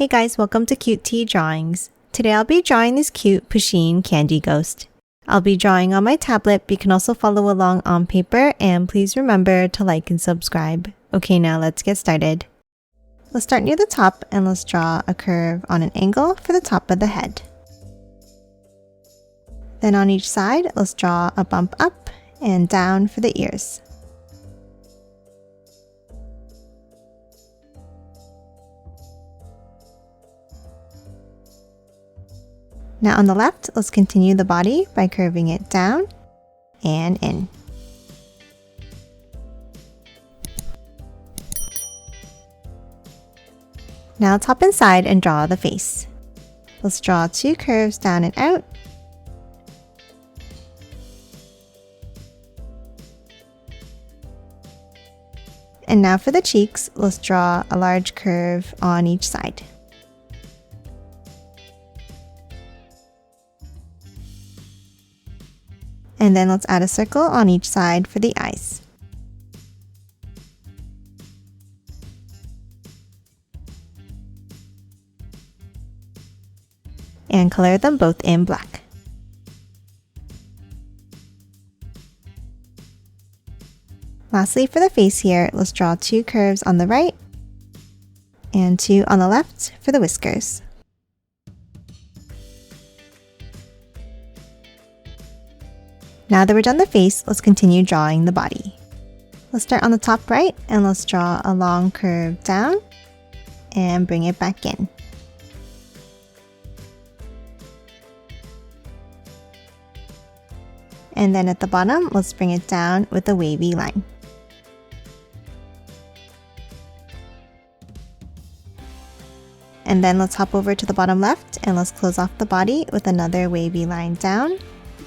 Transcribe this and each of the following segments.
Hey guys, welcome to Cute Tea Drawings. Today I'll be drawing this cute Pusheen candy ghost. I'll be drawing on my tablet, but you can also follow along on paper, and please remember to like and subscribe. Okay, now let's get started. Let's start near the top and let's draw a curve on an angle for the top of the head. Then on each side, let's draw a bump up and down for the ears. Now on the left, let's continue the body by curving it down and in. Now let's hop inside and draw the face. Let's draw two curves down and out. And now for the cheeks, let's draw a large curve on each side. And then let's add a circle on each side for the eyes. And color them both in black. Lastly, for the face here, let's draw two curves on the right and two on the left for the whiskers. Now that we're done the face, let's continue drawing the body. Let's start on the top right and let's draw a long curve down and bring it back in. And then at the bottom, let's bring it down with a wavy line. And then let's hop over to the bottom left and let's close off the body with another wavy line down,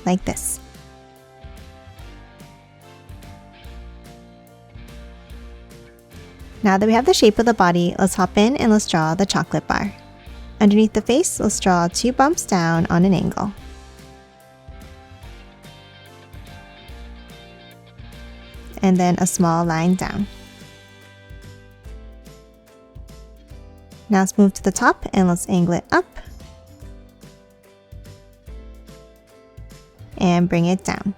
like this. Now that we have the shape of the body, let's hop in and let's draw the chocolate bar. Underneath the face, let's draw two bumps down on an angle. And then a small line down. Now let's move to the top and let's angle it up. And bring it down.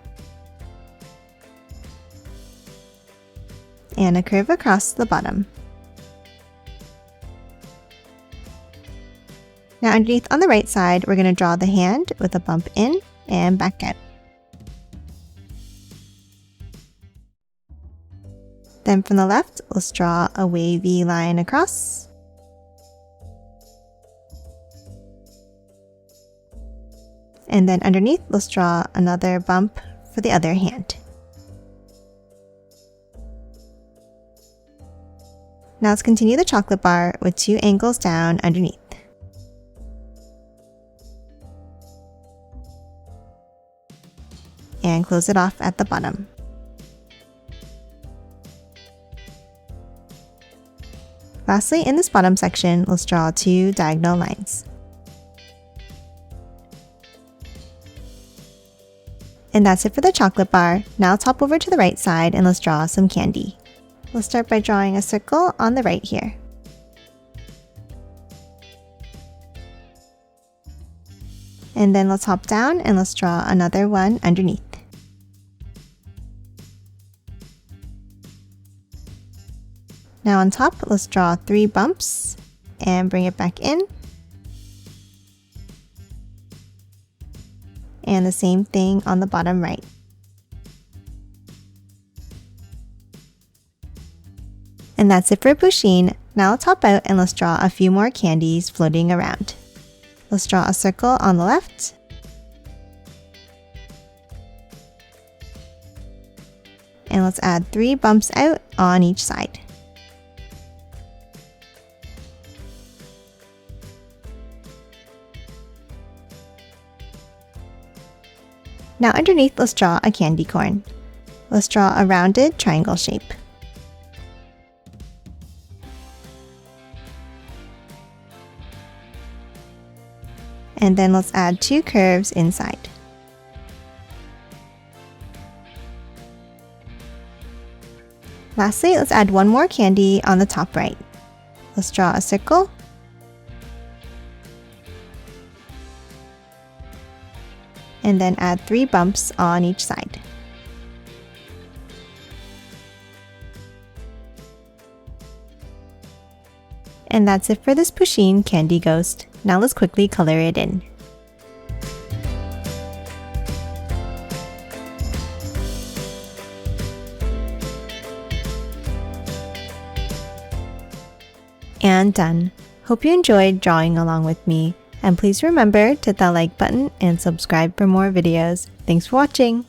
And a curve across the bottom. Now underneath on the right side, we're going to draw the hand with a bump in and back out. Then from the left, let's draw a wavy line across. And then underneath, let's draw another bump for the other hand. Now let's continue the chocolate bar with two angles down underneath. And close it off at the bottom. Lastly, in this bottom section, let's draw two diagonal lines. And that's it for the chocolate bar. Now let's hop over to the right side and let's draw some candy. Let's start by drawing a circle on the right here. And then let's hop down and let's draw another one underneath. Now on top, let's draw three bumps and bring it back in. And the same thing on the bottom right. And that's it for Pusheen. Now let's hop out and let's draw a few more candies floating around. Let's draw a circle on the left. And let's add three bumps out on each side. Now underneath, let's draw a candy corn. Let's draw a rounded triangle shape. And then let's add two curves inside. Lastly, let's add one more candy on the top right. Let's draw a circle and then add 3 bumps on each side. And that's it for this Pusheen candy ghost. Now let's quickly color it in. And done. Hope you enjoyed drawing along with me, and please remember to hit that like button and subscribe for more videos. Thanks for watching!